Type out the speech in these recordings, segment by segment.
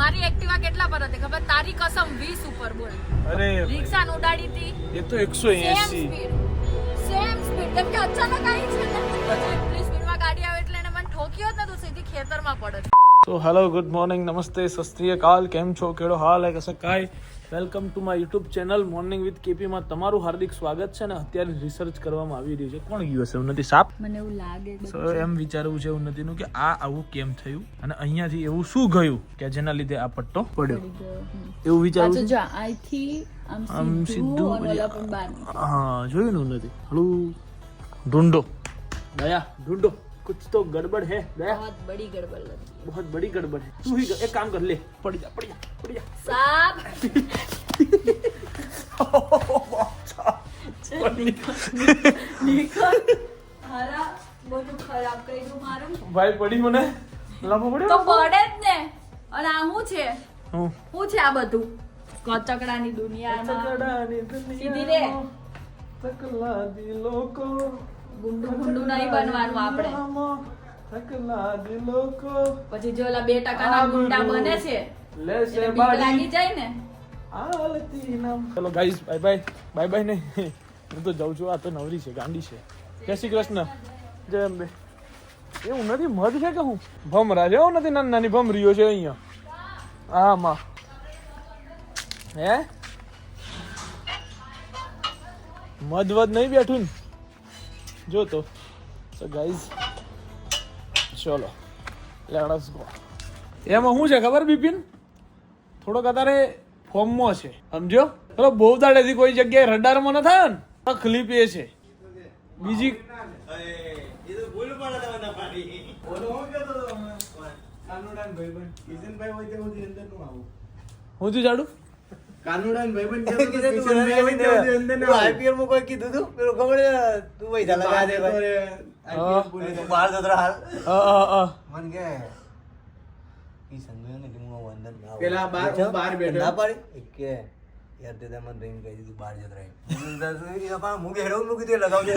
મારી એક્ટિવા કેટલા પર હતી ખબર? તારી કસમ 20 ઉપર બોલ. અરે રિક્ષા ઉડાડી હતી એ તો 180. સેમ સ્પીડ કેમ કે અચાનક આવી છે ને એટલી સ્પીડમાં ગાડી આવે એટલે એને મને ઠોક્યો જ ને તો સીધી ખેતરમાં પડે. તો હેલો, ગુડ મોર્નિંગ, નમસ્તે, સત શ્રી અકાલ. કેમ છો? કેડો હાલ હે? કસે કાય? Welcome to my YouTube channel morning with KP માં તમારું હાર્દિક સ્વાગત છે. ને અત્યારે રિસર્ચ કરવામાં આવી રહ્યું છે. કોણ ગયું હશે? ઉન્નતિ સાપ. મને એવું લાગે સો એમ વિચારવું છે ઉન્નતિનું કે આ આવું કેમ થયું અને અહીંયાથી એવું શું ગયું કે જેના લીધે આ પટ્ટો પડ્યો, એવું વિચારવું છે. જો આઈથી આમ સીધું અને ઓલા પણ બહાર. હા, જોયું ને ઉન્નતિ? હળું ઢૂંઢો દયા, ઢૂંઢો. कुछ तो गड़बड़ है दया, बहुत बड़ी गड़बड़ लगी, बहुत बड़ी गड़बड़ है. तू ही एक काम कर ले, पड़ जा पड़ जा पड़ जा. साहब निकल हरा બધું ખરાબ કરી દઉં મારું. ભાઈ પડી મને લાંબો પડ્યો તો પડે જ ને. અને આ શું છે? હું શું છે આ બધું? કચકડાની દુનિયામાં સીધી રે. તકલા દિલો કો ગુંડું ગુંડું નહીં બનવાનું આપણે. તકલા દિલો કો પછી જો ઓલા 2% ના ગુંડા બને છે લેસે એટલે બીક બાડી લાગી જાય ને. આલતી નામ. ચલો guys, bye bye. Bye bye ને હું તો જાઉં છું. આ તો નવરી છે, ગાંડી છે. જય શ્રી કૃષ્ણ, જય અંબે. એવું નથી, મધ છે કે હું ભમરા છે? એવું નથી, નાની નાની ભમરીઓ છે અહીંયા. હા માં હે મધ વધ નહીં બેઠું ને જો તો. સો ગાઈસ ચલો લેટ્સ ગો. એમાં શું છે ખબર બિપિન? થોડોક અત્યારે ફોર્મમાં છે, સમજો? પેલો બહુ દાડેથી કોઈ જગ્યાએ રડારમાં ન થાય ને તકલીફ એ છે. બીજી હું તું જાડું કાનુડાન ભાઈબંધ કે આઈપીએલ માં કોઈ કીધું તું પેલો ખબર તું પૈસા લગા દે ભાઈ બહાર જતો હાલ મન કે ઈ સંગયો ને કે હું અંદર ના પેલા બહાર બેઠો ના પાડી કે યાર તે મને ડ્રીમ કહી દીધું બહાર જતો રહે ઈ પા હું બેડો હું કીધું લગાવજે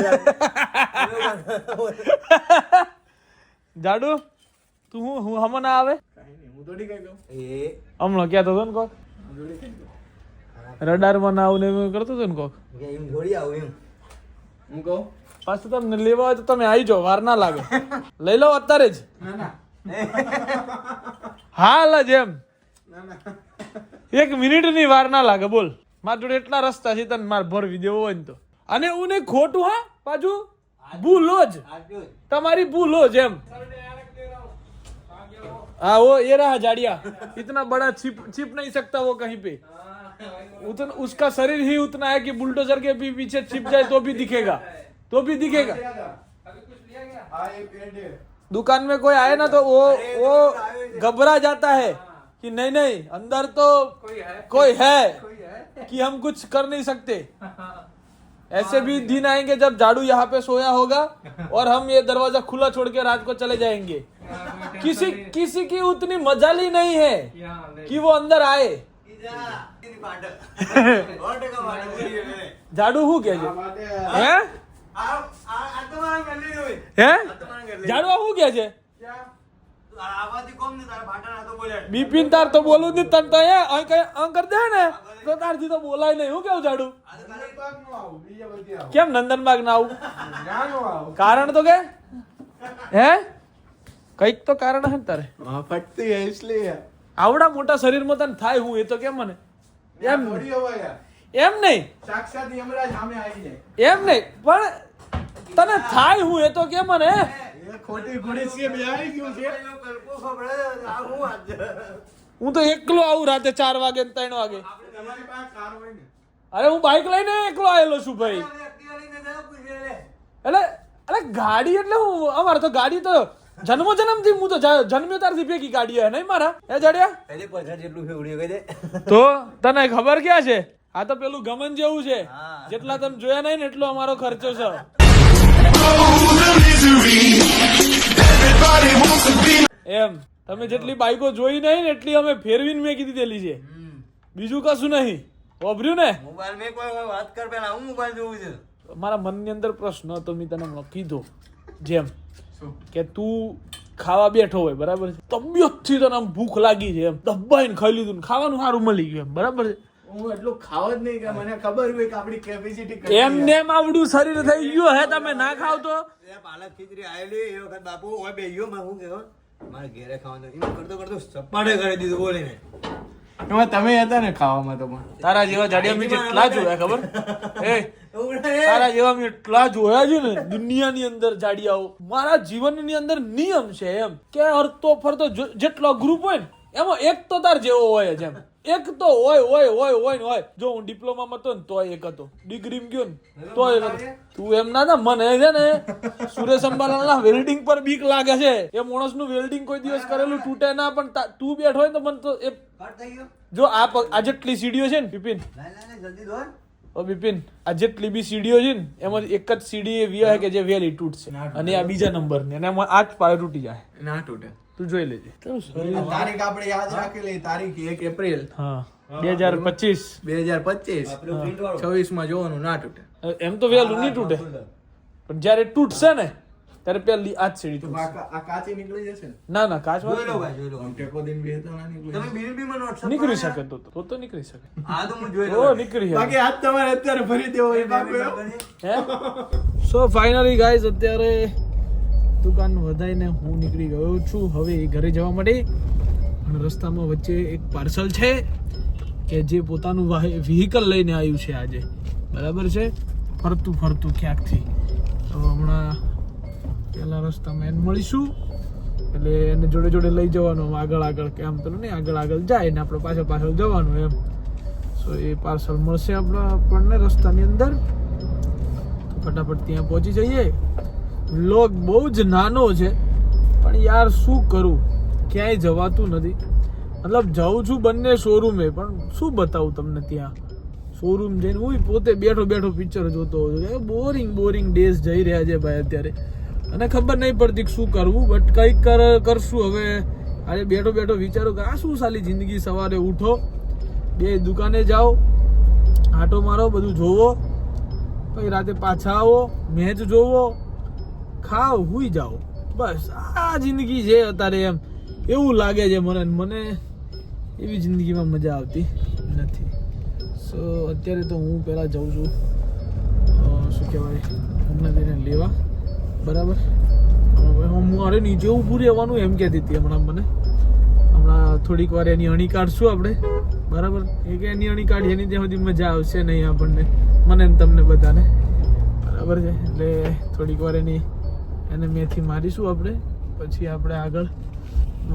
જાડુ તું હું હમ ના આવે કાઈ નહીં હું થોડી કઈ કહું એ હમણાં ક્યાં તો ને કોક રડાર માં ના આવું ને એવું કરતો હતો ને કોક કે એમ થોડી આવું એમ હું કહું પાછું તમને લેવા હોય તો તમે આવી જાઓ, વાર ના લાગે. લઈ લો અત્યારે જ. હાલ જ એમ 1 મિનિટ ની વાર ના લાગે. બોલ, મારા જોડે એટલા રસ્તા છે તને માર ભરવી દેવો હોય ને તો. અને હું ને ખોટું, હા પાછું ભૂલો જ તમારી, ભૂલો જ એમ. हाँ वो ये रहा जाड़िया, इतना बड़ा छिप नहीं सकता वो कहीं पे. उतना उसका शरीर ही उतना है कि बुलडोजर के भी पीछे छिप जाए तो भी दिखेगा, तो भी दिखेगा. दुकान में कोई आए ना तो वो घबरा जाता है कि नहीं नहीं अंदर तो कोई है कि हम कुछ कर नहीं सकते. ऐसे भी दिन आएंगे जब जाड़ू यहाँ पे सोया होगा और हम ये दरवाजा खुला छोड़ के रात को चले जाएंगे. किसी की उतनी मजाली नहीं है कि वो अंदर आए. जाड़ू हूँ क्या है? जाड़ू हूँ क्या है? બિપિન તાર તો બોલું જ તન તો અહીં કર દે ને તો તારથી તો બોલાય નહીં. હું કેવું જાડું? કેમ નંદનબાગ ના આવું? કારણ તો કે હે કઈક તો કારણ હે ને તારે. ફટતી હે इसलिए આવડા મોટા શરીરમાં તને થાય હું એ તો કેમ મને એમ એમ નહીં સાક્ષાત યમરાજ સામે આવી જાય એમ નહીં પણ તને થાય હું એ તો કેમ મને ખોટી ઘોડી છે બે આવી ગયું છે. હું તો એકલો આવું રાતે 4 વાગે ને 3 વાગે. તમારી પાસે કાર હોય ને? અરે હું બાઇક લઈને એકલો આવેલો છું ભાઈ. એટલે અરે ગાડી એટલે હું અમારે તો ગાડી તો જન્મથી હું તો જન્મ્યો ત્યારથી ભેગી ગાડી હે નહીં મારા. હે જડ્યા પહેલી પૈસા જેટલું છે ઉડી ગઈ દે તો તને ખબર ક્યાં છે? આ તો પેલું ગમન જેવું છે, જેટલા તમે જોયા નહીં ને એટલો અમારો ખર્ચો છે. એમ તમે જેટલી બાઈકો જોઈ નહીં ને એટલી અમે ફેરવીને મેં કીધી દેલી છે. બીજું કશું નહીં. વાપર્યું ને? મોબાઈલ મે કોઈ વાત કર પેલા હું મોબાઈલ જોઉં છું. મારા મનની અંદર પ્રશ્ન હતો, મેં તને હમણાં કીધો જેમ કે તું ખાવા બેઠો હોય બરાબર છે, તબિયતથી તને આમ ભૂખ લાગી છે એમ, દબાઈને ખાઈ લીધું ને ખાવાનું સારું મળી ગયું એમ બરાબર છે, હું એટલું ખાવ જ નહીં કે મને ખબર હોય કે આપણી કેપેસિટી એમને એમ આવડું શરીર થઈ ગયું હે, તમે ના ખાવ તો પાલક ખીચડી આવેલી એ વખત બાપુ ઓય બેહ્યો માં હું કહેવા મારે ઘેરે ખાવાનું એમ કરતો કરતો સપાટે કરી દીધું બોલીને. એમાં તમે હતા ને ખાવામાં તો તારા જેવા જાડિયા મેં જેટલા જોયા ખબર એ તારા જેવા મેં એટલા જોયા છે ને દુનિયાની અંદર જાડિયાઓ. મારા જીવનની અંદર નિયમ છે એમ કે હરતો ફરતો જેટલો ગ્રુપ હોય ને એમાં એક તો તાર જેવો હોય જ એમ, એક તો હોય. જો હું ડિપ્લોમામાં હતો ને તોય એક હતો, ડિગ્રીમાં ગયો ને તોય એક હતો. તું એમ ના મને છે ને સુરેશ અંબાલાલના વેલ્ડિંગ પર બીક લાગે છે. એ માણસનું વેલ્ડિંગ કોઈ દિવસ કરેલું તૂટે ના, પણ તું બેઠો હોય તો મને તો એ જો આ જેટલી સીડીઓ છે ને બિપિન, ઓ બિપિન, આ જેટલી બી સીડીઓ છે ને એમાં એક જ સીડી એવી હોય કે જે વેલી તૂટશે, અને આ બીજા નંબરની, અને એમાં આ જ પાયો તૂટી જાય, ના તૂટે. તું જોઈ લેજે. તારીખ આપણે યાદ રાખેલી, તારીખ 1 એપ્રિલ હા 2025 26 જોવાનું, ના તૂટે. એમ તો વેલું નહીં તૂટે, પણ જયારે તૂટશે ને ત્યારે પેલી આ જ સીડી તૂટશે. આ કાચી નીકળી જશે ને? ના કાચ આમ ટેકો દઈને બેહતો ના નીકળી. તમે બીબીમાં નોટ નીકળી શકે તો નીકળી શકે. આ તો હું જોઈ ઓ નીકળી શકે. બાકી આજ તમારે અત્યારે ફરી દેવો એ બાપુ. હે સો ફાઇનલી ગાઈઝ અત્યારે દુકાન વધાઈને હું નીકળી ગયો છું હવે ઘરે જવા માટે. અને રસ્તામાં વચ્ચે એક પાર્સલ છે કે જે પોતાનું વ્હીકલ લઈને આવ્યું છે આજે, બરાબર છે, ફરતું ક્યાંકથી. તો હમણાં પેલા રસ્તામાં એને મળીશું, એટલે એને જોડે લઈ જવાનું આગળ કે આમ પેલું નહીં આગળ જાય ને આપણે પાછળ જવાનું એમ. સો એ પાર્સલ મળશે આપણને રસ્તાની અંદર, તો ફટાફટ ત્યાં પહોંચી જઈએ. વ્લોગ બહુ જ નાનો છે પણ યાર શું કરું, ક્યાંય જવાતું નથી. મતલબ જાઉં છું બંને શોરૂમે, પણ શું બતાવું તમને. ત્યાં શોરૂમ જઈને હું પોતે બેઠો પિક્ચર જોતો હોઉં છું. બોરિંગ ડેઝ જઈ રહ્યા છે ભાઈ અત્યારે, અને ખબર નહીં પડતી શું કરવું, બટ કંઈક કરશું હવે. આજે બેઠો વિચારો કે આ શું સાલી જિંદગી. સવારે ઉઠો, બે દુકાને જાઓ, આટો મારો, બધું જોવો, પછી રાતે પાછા આવો, મેચ જોવો, ખાઓ, હુઈ જાઓ, બસ આ જિંદગી છે અત્યારે. એમ એવું લાગે છે મને એવી જિંદગીમાં મજા આવતી નથી. સો અત્યારે તો હું પહેલાં જાઉં છું શું કહેવાય હમણાં તેને લેવા, બરાબર. મારે નીચે ઊભું રહેવાનું એમ કહેતી હતી હમણાં થોડીક વાર એની અણી કાઢશું આપણે, બરાબર. એ કે એની અણી કાઢી એની ત્યાં સુધી મજા આવશે નહીં આપણને, મને ને તમને બધાને, બરાબર છે. એટલે થોડીક વાર એને મેથી મારીશું આપણે, પછી આપણે આગળ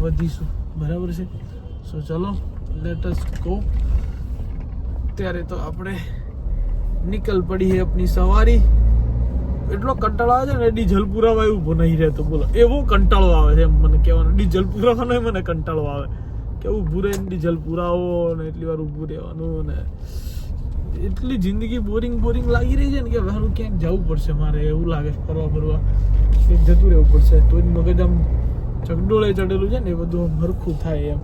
વધીશું, બરાબર છે. સો ચલો લેટ અસ ગો. ત્યારે તો આપણે નીકળ પડી છે આપણી સવારી. એટલો કંટાળો આવે છે ને, ડીઝલ પુરાવા ઊભો નહીં રહેતો, બોલો એવો કંટાળો આવે છે એમ મને કહેવાનું. ડીઝલ પુરાવાનો મને કંટાળો આવે કે ઊભું રહીને ડીઝલ પુરાવો ને એટલી વાર ઊભું રહેવાનું, ને એટલી જિંદગી બોરિંગ લાગી રહી છે ને કે હવે ક્યાંક જવું પડશે મારે, એવું લાગે ફરવા જતું રહેવું પડશે. તો જ મગજ આમ ચગડોળે ચડેલું છે ને એ બધું આમ હરખું થાય એમ.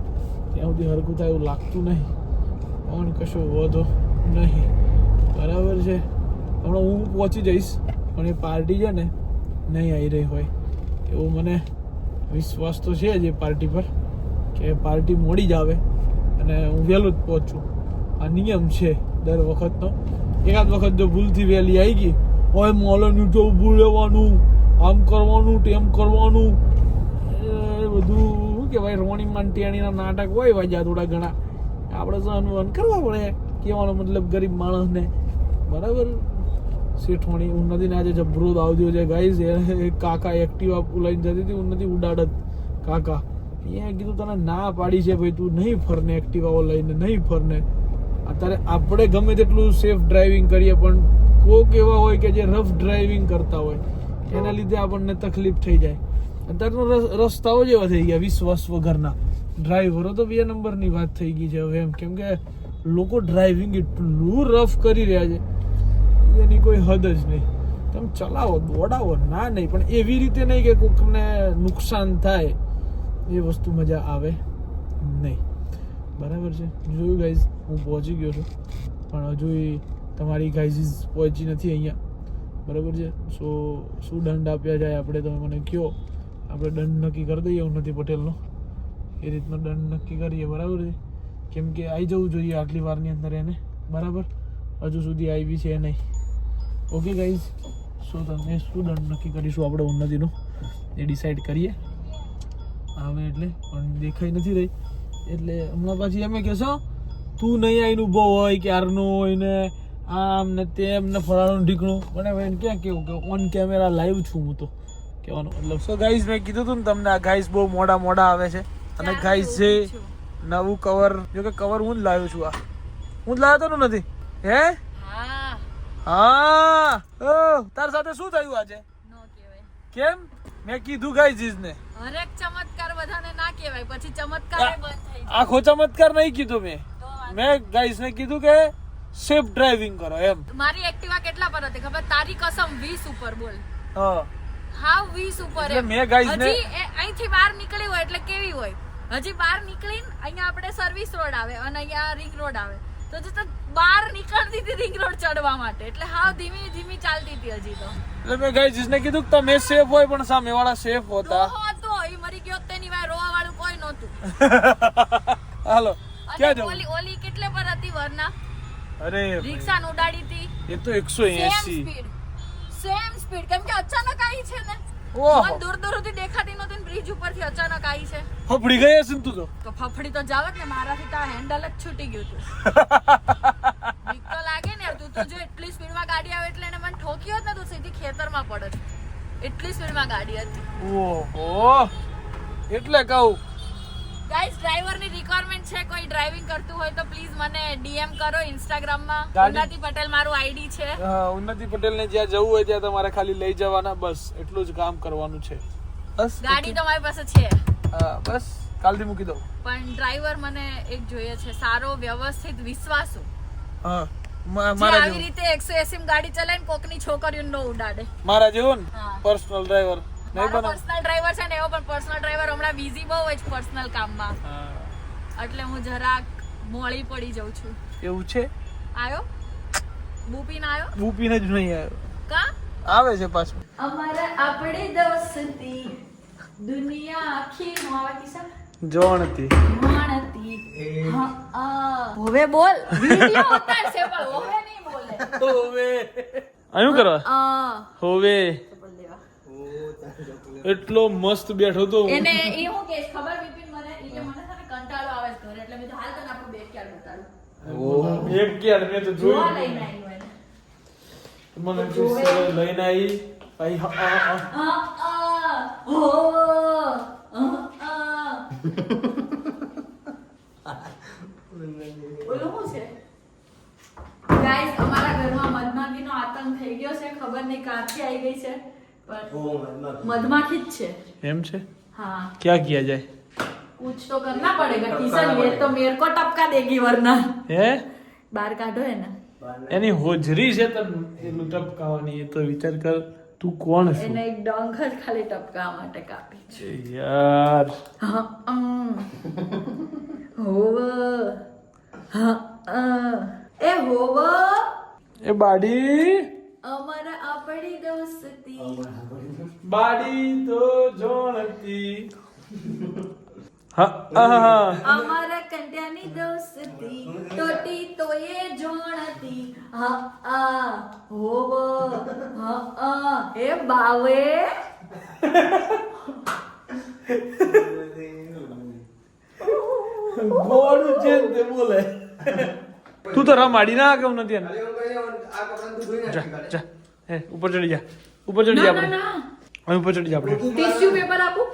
ત્યાં સુધી હરખું થાય એવું લાગતું નહીં, પણ કશો વધો નહીં, બરાબર છે. હમણાં હું પહોંચી જઈશ, પણ એ પાર્ટી છે ને નહીં આવી રહી હોય એવો મને વિશ્વાસ તો છે જ એ પાર્ટી પર, કે પાર્ટી મોડી જ આવે અને હું વહેલું જ પહોંચું. આ નિયમ છે દર વખતનો. એકાદ વખત જો ભૂલથી વહેલી આવી ગઈ હોય, મોલનું તો ઊભું રહેવાનું, આમ કરવાનું, તેમ કરવાનું, એ બધું શું કહેવાય રોણી માંટિયાણીના નાટક હોય વાજ્યા થોડા ઘણા, આપણે સહન કરવા પડે. કહેવાનો મતલબ ગરીબ માણસને, બરાબર. શેઠવાણી ઉન્નતિને આજે જબરો આવજો છે ગાઈઝ. એ કાકા એક્ટિવા લઈને જતી હતી, ઉન્નતિ ઉડાડત કાકા. એ કીધું તને ના પાડી છે ભાઈ, તું નહીં ફરને એક્ટિવાઓ લઈને, નહીં ફરને. અત્યારે આપણે ગમે તેટલું સેફ ડ્રાઇવિંગ કરીએ, પણ કોક એવા હોય કે જે રફ ડ્રાઇવિંગ કરતા હોય, એના લીધે આપણને તકલીફ થઈ જાય. અત્યારનો રસ્તાઓ જેવા થઈ ગયા વિશ્વાસ વગરના. ડ્રાઈવરો તો 2 નંબરની વાત થઈ ગઈ છે હવે એમ, કેમ કે લોકો ડ્રાઇવિંગ એટલું રફ કરી રહ્યા છે એની કોઈ હદ જ નહીં. તમે ચલાવો, દોડાવો, ના નહીં, પણ એવી રીતે નહીં કે કોઈકને નુકસાન થાય, એ વસ્તુ મજા આવે નહીં, બરાબર છે. જોયું ગાઈઝ, હું પહોંચી ગયો છું, પણ હજુ તમારી ગાઈઝ પહોંચી નથી અહીંયા, બરાબર છે. સો શું દંડ આપ્યા જાય આપણે, તમે મને કહો. આપણે દંડ નક્કી કરી દઈએ ઉન્નતિ પટેલનો એ રીતનો દંડ નક્કી કરીએ બરાબર છે કેમ કે આવી જવું જોઈએ આટલી વારની અંદર એને બરાબર હજુ સુધી આવી છે નહીં ઓકે ગાઈઝ શું તમે શું દંડ નક્કી કરીશું આપણે ઉન્નતિનું એ ડિસાઈડ કરીએ આવે એટલે પણ દેખાઈ નથી રહી એટલે હમણાં પાછી એમ કહેશો તું નહીં આવીને ઊભો હોય ક્યારનો હોય ને આમ ને તેમ ને ફલાણું ઢીકણું મને હવે ક્યાં કેવું કે ઓન કેમેરા લાઈવ છું હું તો કહેવાનો મતલબ સો ગાઈઝ મેં કીધું હતું ને તમને આ ગાઈઝ બહુ મોડા આવે છે અને ગાઈઝ છે નવું કવર જો કે કવર હું જ લાવ્યો છું આ હું જ લાવ્યો તો નથી હે હા ઓ તાર સાથે શું થયું આજે નો કહેવાય કેમ મેં કીધું ગાઈઝ ને હરેક ચમત્કાર બધાને ના કહેવાય પછી ચમત્કાર બંધ થઈ જાય આખો ચમત્કાર નહીં કીધું મેં ગાઈઝ ને કીધું કે સેફ ડ્રાઇવિંગ કરો એમ મારી એક્ટિવા કેટલા પર હતી ખબર તારી કસમ 20 ઉપર બોલ હા હાવ 20 ઉપર એટલે એમ મેં guys ને- હજી અહીંથી બહાર નીકળી હોય એટલે કેવી હોય હજી બહાર નીકળીને અહીંયા આપણે સર્વિસ રોડ આવે અને અહીંયા રિંગ રોડ આવે તો જો બહાર નીકળતી હતી રિંગ રોડ ચડવા માટે એટલે હાવ ધીમી ધીમી ચાલતી હતી હજી તો એટલે મેં ગાઈઝ ને કીધું કે તમે સેફ હોય પણ સામે વાળા સેફ હોતા તો એ મરી ગયો તેની વાય રોવા વાળું કોઈ નહોતું હાલો ક્યાં અને જવું ઓલી ઓલી કેટલે પર હતી વરના અરે રિક્ષા ઉડાડી હતી એ તો 180 સેમ સ્પીડ કેમ કે અચાનક આવી છે ને ઓહો મને દૂર દૂર સુધી દેખાતી નહોતી બ્રિજ ઉપરથી અચાનક આવી છે ફફડી ગઈ હશે ને તું તો ફફડી તો જાવત ને મારાથી તો હેન્ડલ જ છૂટી ગયું હતું બીક તો લાગે ને યાર તું તો જો એટલી સ્પીડમાં ગાડી આવે એટલે એને મને ઠોકી હોત ને તું સીધી ખેતરમાં પડત એટલી સ્પીડમાં ગાડી હતી ઓહો એટલે કહું ગાઈસ ડ્રાઈવરની રિક્વાયરમેન્ટ છે કોઈ ડ્રાઇવિંગ કરતું હોય તો પ્લીઝ મને ડીએમ કરો ઇન્સ્ટાગ્રામમાં ગાડી- ઉન્નતિ પટેલ મારું આઈડી છે ઉન્નતિ પટેલ ને જ્યાં જવું હોય ત્યાં તમારે ખાલી લઈ જવાના બસ એટલું જ કામ કરવાનું છે બસ ગાડી તો મારી પાસે છે હા બસ કાલથી મૂકી દઉં પણ ડ્રાઈવર મને એક જોઈએ છે સારો વ્યવસ્થિત વિશ્વાસુ હા જે મારા આવી જેવો રીતે 180 ગાડી ચલાવીને કોકની છોકરીઓને નો ઉડાડે મારા જેવો ને હા. પર્સનલ ડ્રાઈવર નહીં મારો બનો પર્સનલ ડ્રાઈવર છે ને એવો પણ પર્સનલ ડ્રાઈવર હમણાં બિઝી બહુ હોય છે પર્સનલ કામમાં એટલે હું જરાક મોળી પડી જાઉં છું એવું છે આયો બુપીન આયો બુપીને જ નહીં આવ્યો કા આવે છે પાછું અમારા આપણી દોસ્તી દુનિયા આખી મોવાતી છે જોણતી માણતી હવે બોલ વિડિયો ઉતાર છે પણ હવે નહીં બોલે હોવે આયું કરવા હોવે બોલ દેવા એટલો મસ્ત બેઠો તો એને એ હું કે ખબર વિપિન મને ઈ કે મને છે ને કંટાળો આવે છે ઘરે એટલે મેં તો હાલ તને આપણું બેગ ક્યારે બતાડું એક ક્યારે મેં તો જોવા જોયું લઈને આવ્યો એને મને ફિશ લઈને આવી ભાઈ ઓલું શું છે ગાઈસ અમારા ઘરમાં મધમાખીનો આતંક થઈ ગયો છે ખબર નહીં ક્યાંથી આવી ગઈ છે પણ મધમાખી જ છે એમ છે हाँ क्या किया जाए कुछ तो करना पड़ेगा किशन ये तो मेरे को टपका देगी वरना હે बाहर काढो है ना એની હોજરી છે તો એટલું ટપકાવાની એ તો વિચાર કર તું કોણ છે એને એક ડંખ જ ખાલી ટપકા માટે કાપી છે યાર હા હોવ હા એ હોવ એ બાડી અમારા આપણી દોસ્તી બાડી તો જોણતી હા હા અમારા કંટ્યાની દોસ્તી તોટી તો એ જોણતી હા હોવ હા એ બાવે ગોળું છે ને તે બોલે તું તો રમાડી ના કેમ નથી એને જા જા હે ઉપર ચડી જા ઉપર ચડી જા આપણે અહીં ઉપર ચડી જા આપણે ટિશ્યુ પેપર આપું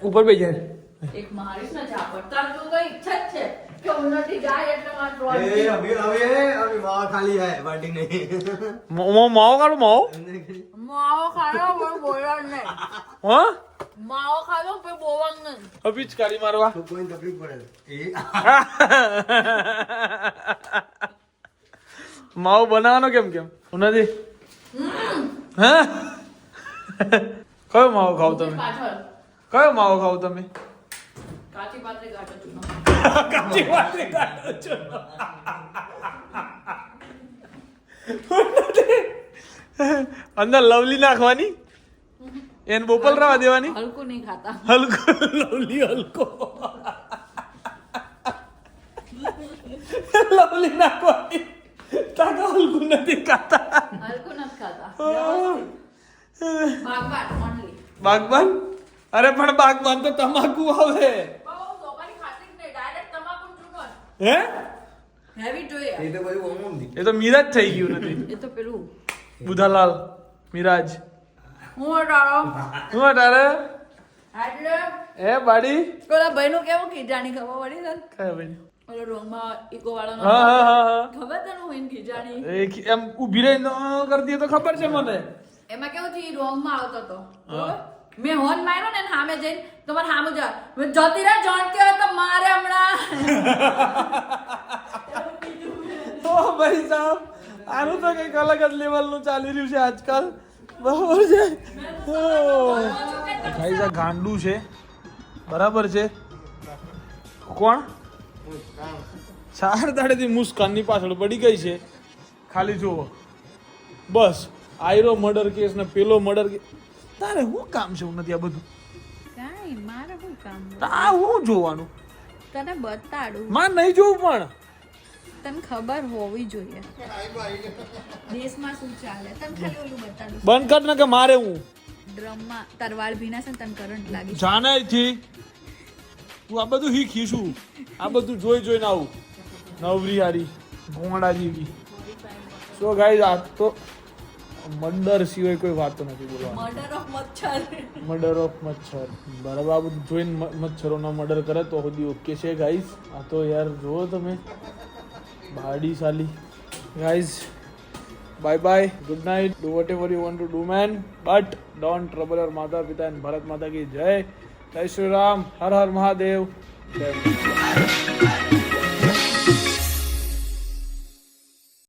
ઉપર બેસી જાય એક મારીશ ને ઝાપડ તાર તો કઈ ઈચ્છા જ છે કે ઉન્નતિ જાય એટલે માર ए રોડ अभी माँ खाली है पार्टी नहीं માવો કાઢો માવો માવો ખાયો પણ બોલવા નહીં હા માવો ખાયો પણ બોલવા નહીં હવે પિચકારી મારવા तो कोई तकलीफ पड़े ए માવો બનાવવાનો કેમ કેમ નથી હા કયો માવો ખાવ તમે પાછળ કયો માવો ખાવ તમે કાચી પાત્રે ગાંઠો ચૂનો કાચી વાતરી કાઢો છો અંદર લવલી નાખવાની એને બોપલ રવા દેવાની હલકું નહીં ખાતા હલકો લવલી હલકો લવલી નાખવાની તાકા હલકું નથી ખાતા હલકું નથી ખાતા બાગબાન only. બાગબાન અરે પણ બાગબાન તો તમાકુ આવે બહુ સોપારી ખાતી જ નહીં ડાયરેક્ટ તમાકુ ચૂનો હે હેવી જોઈએ એ તો બધું ઓમ એ તો મિરાજ થઈ ગયું નથી એ તો પેલું બુધાલાલ મિરાજ હું અટાળો શું તારે એટલે એ બાડી પેલા ભાઈનું કેવું ખીજાણી ખબર પડી ને કયા ભાઈ ઓલો રોંગમાં ઈકો વાળાનો હા હા હા હા ખબર તને હું એને ખીજાણી એમ ઊભી રહી ન કરતી તો ખબર છે મને એમાં કેવું થી રોંગમાં આવતો હતો બરોબર? મેં હોર્ન માર્યો ને સામે જઈને તો મારે સામે જા મેં જતી રહે જોણ કે તો મારે હમણાં ઓ ભાઈ સાહેબ આનું તો કંઈક અલગ જ લેવલનું ચાલી રહ્યું છે આજકાલ બરાબર છે ભાઈ સાહેબ ગાંડું છે બરાબર છે કોણ 4 દાડેથી મુસ્કાનની પાછળ પડી ગઈ છે ખાલી જુઓ બસ આયરો મર્ડર કેસ ને પેલો મર્ડર કેસ તારે શું કામ છે એવું નથી આ બધું કાઈ મારે શું કામ આ હું જોવાનું તને બતાડું માં નહીં જોવું પણ તને ખબર હોવી જોઈએ દેશમાં શું ચાલે તને ખાલી ઓલું બતાડું બંધ કર ને કે મારે હું ડ્રમમાં તરવાળ ભીના છે ને તને કરંટ લાગી જાણે થી તું આ બધું શીખીશું આ બધું જોઈને આવું નવરી હારી ભોંગડા જેવી સો ગાઈઝ આ તો મર્ડર સિવાય કોઈ વાત નથી બોલવાની મર્ડર ઓફ મચ્છર મર્ડર ઓફ મચ્છર બરાબર આ બધું જોઈને મચ્છરોનો મર્ડર કરે તો સુધી ઓકે છે ગાઈઝ આ તો યાર જુઓ તમે બાડી સાલી guys bye bye good night do whatever you want to do man but don't trouble your માતા પિતા એન્ડ ભારત માતા કી જય જય શ્રી રામ હર હર મહાદેવ જય